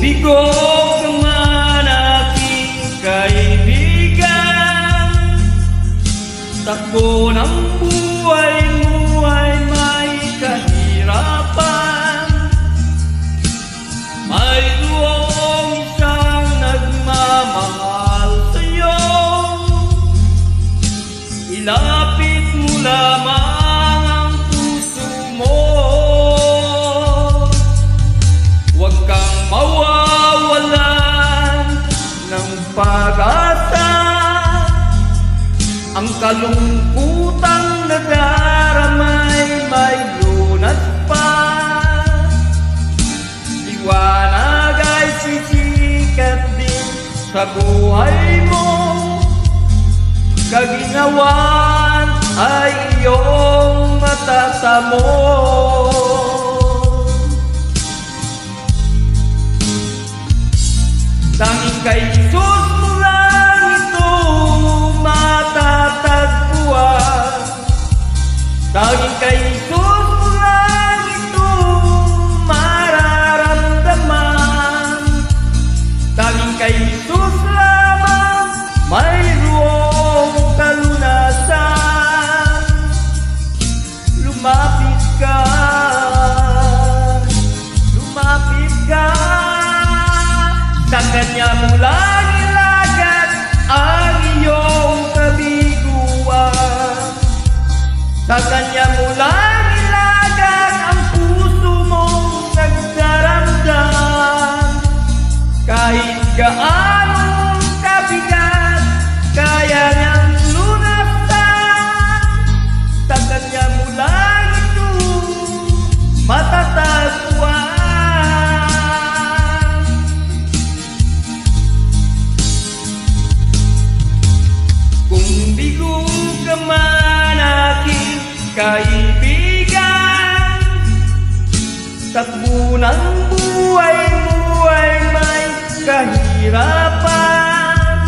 bigo ka man aking kaibigan, takbo ng buhay mo ay may kahirapan. Mayroong isang nagmamahal sa'yo, ilapit mo lamang ang puso mo. Huwag kang mawawalan ng pag-asa, ang kalungkutang nadaramay may lunas pa. Liwanag ay sisikat din sa buhay mo, kaginawan ay iyong matatamo. Tanging kay Jesus mo lang ito matatagpuan. Tanging kay Jesus mo lang ito mararamdaman. Tanging kay Jesus lamang mayroong kalunasan. Lumapit ka, sa Kanya mo lang ilagak ang iyong kabiguan. Sa Kanya mo lang ilagak ang puso mong nagdaramdam. Kahit gaano kabigat, kaya niyang lunasan. Sa Kanya mo lang ito matatagpuan. Kung bigo ka man aking kaibigan, takbo ng buhay mo ay may kahirapan.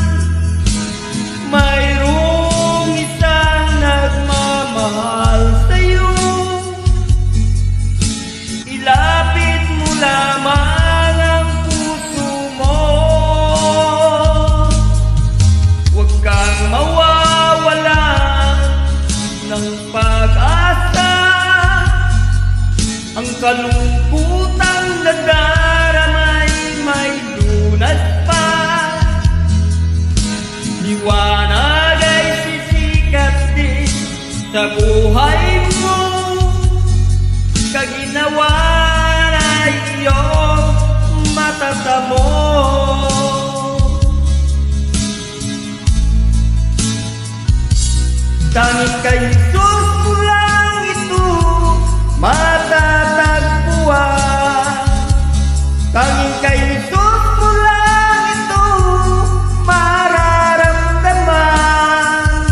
Mayroong isang nagmamahal sa'yo, ilapit mo lamang ang puso mo. Huwag kang mawawalan ng pag-asa, ang kalungkutang nadaramay may lunas pa. Liwanag ay sisikat din sa buhay mo, kaginawan ay iyong matatamo. Tanging kay Jesus mo lang ito matatagpuan. Tanging kay Jesus mo lang ito mararamdaman.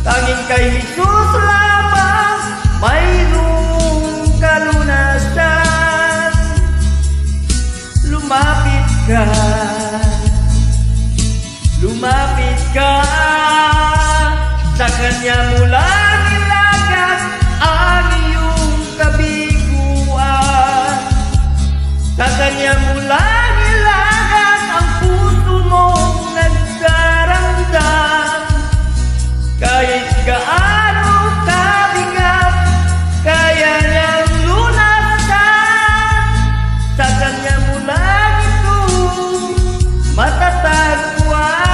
Tanging kay Jesus lamang mayroong kalunasan. Lumapit ka, sa Kanya mo lang ilagak ang iyong kabiguan. Sa Kanya mo lang ilagak ang puso mong nagdaramdam. Kahit gaano kabigat, kaya niyang lunasan. Sa Kanya mo lang ito matatagpuan.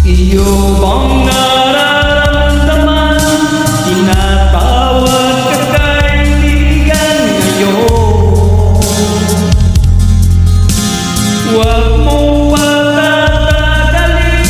Iyo bang nararamdaman? Tinatawag ka kaibigan ngayon. Huwag mo patatagalin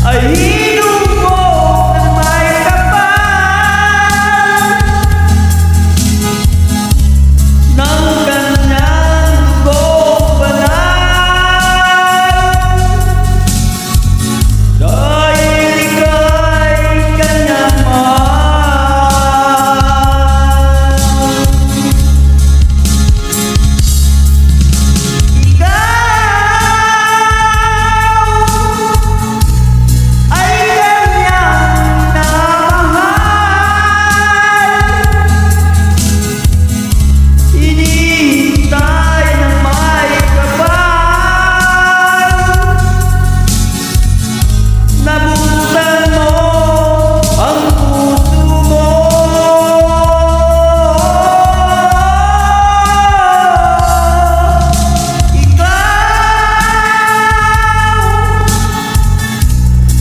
ay hinubog ng may kapal ng kanyang dugong banal, dahil ika'y kanyang mahal.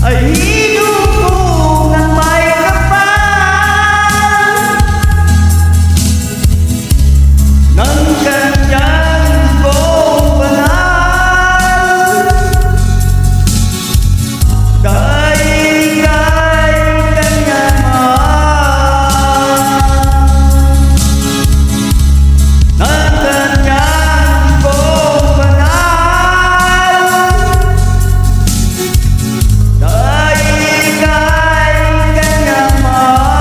Ay hinubog ng may kapal ng kanyang dugong banal, dahil ika'y kanyang mahal. Ng kanyang dugong banal, dahil ika'y kanyang mahal.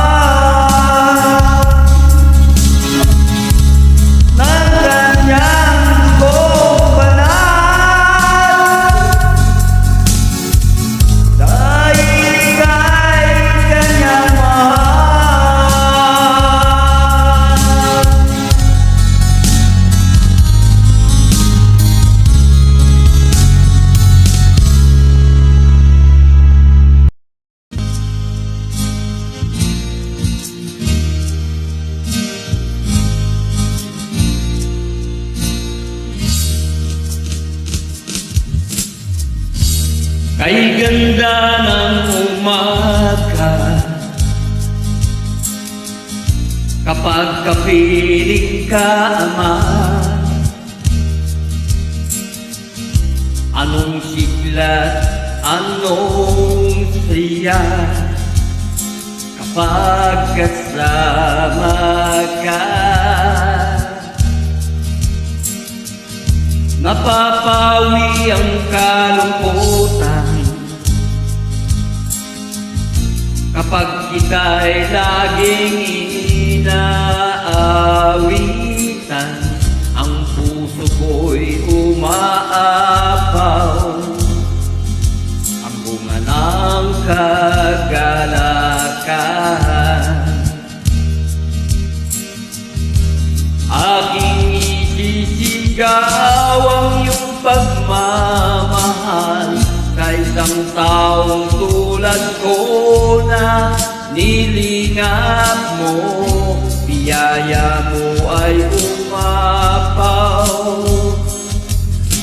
Ng kanyang dugong banal, dahil ika'y kanyang mahal. Kay ganda ng umaga, kapag kapiling ka, ama, anong sigla, anong saya, kapag kasama ka. Napapawi ang kalungkutan kapag kita'y laging inaawitan. Ang puso ko'y umaapaw, ang bunga ng kagalakan. Aking isisigaw ang iyong pagmamahal sa isang taong tulad ko na nilingap mo. Biyaya mo ay umapaw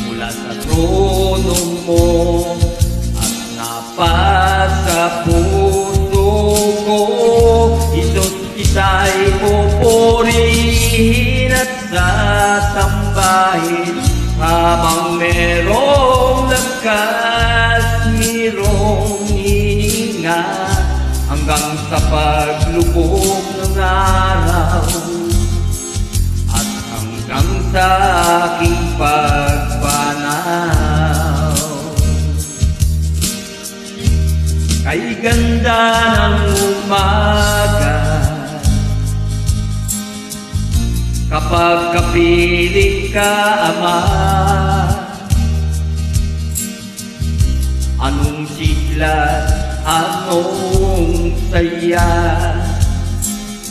mula sa trono mo at napasa puso ko. Ito't kita'y pupurihin at sasambahin habang merong lakas, mayroong hininga, hanggang sa paglubog ng araw at hanggang sa aking pagpanaw. Kay ganda ng umaga, kapag kapiling ka, ama, anong sigla, anong saya,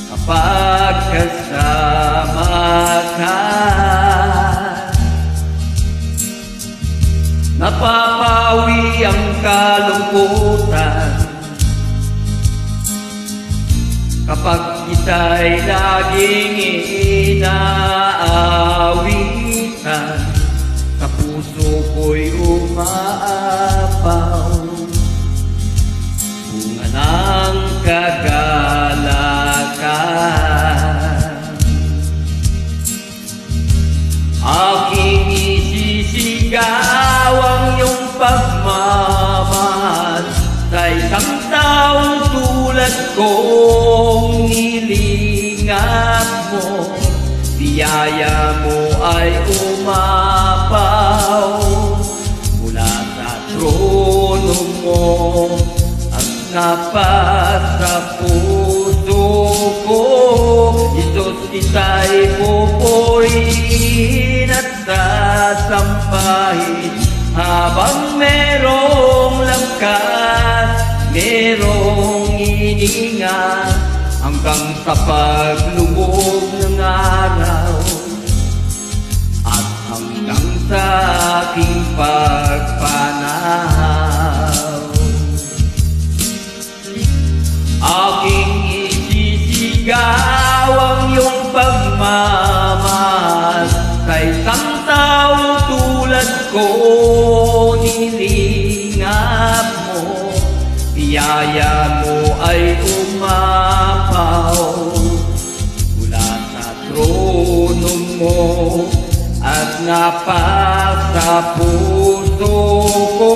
kapag kasama ka. Napapawi ang kalungkutan kapag kita'y laging inaawitan. Sa puso ko'y umaapaw bunga ng kagalakan. Aking isisigaw ang iyong pagmamahal tulad kong nilingap mo, biyaya mo ay umapaw mula sa trono mo at napasa puso ko. Isos kita'y pupurihin at sasampahin habang merong lakas, merong hininga hanggang sa paglubog ng araw at hanggang sa aking pagpanaw. Aking isisigaw ang iyong pagmamahal sa isang tao tulad ko. Nilingap mo, biyaya mo ay umapaw mula sa trono mo at napasa puso ko.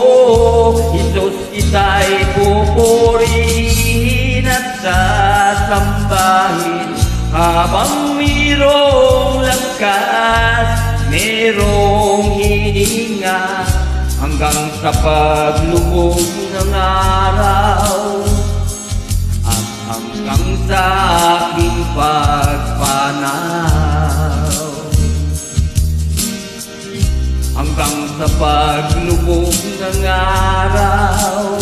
Isos kita'y pupurihin at sasambahin habang mayroong lakas, merong hininga hanggang sa paglubog ng araw at hanggang sa aking pagpanaw. Hanggang sa paglubog ng araw,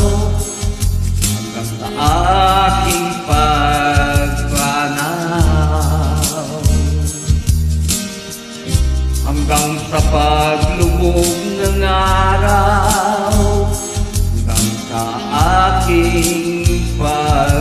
hanggang sa aking pagpanaw. Hanggang sa paglubog ng araw, hanggang sa aking pagpanaw.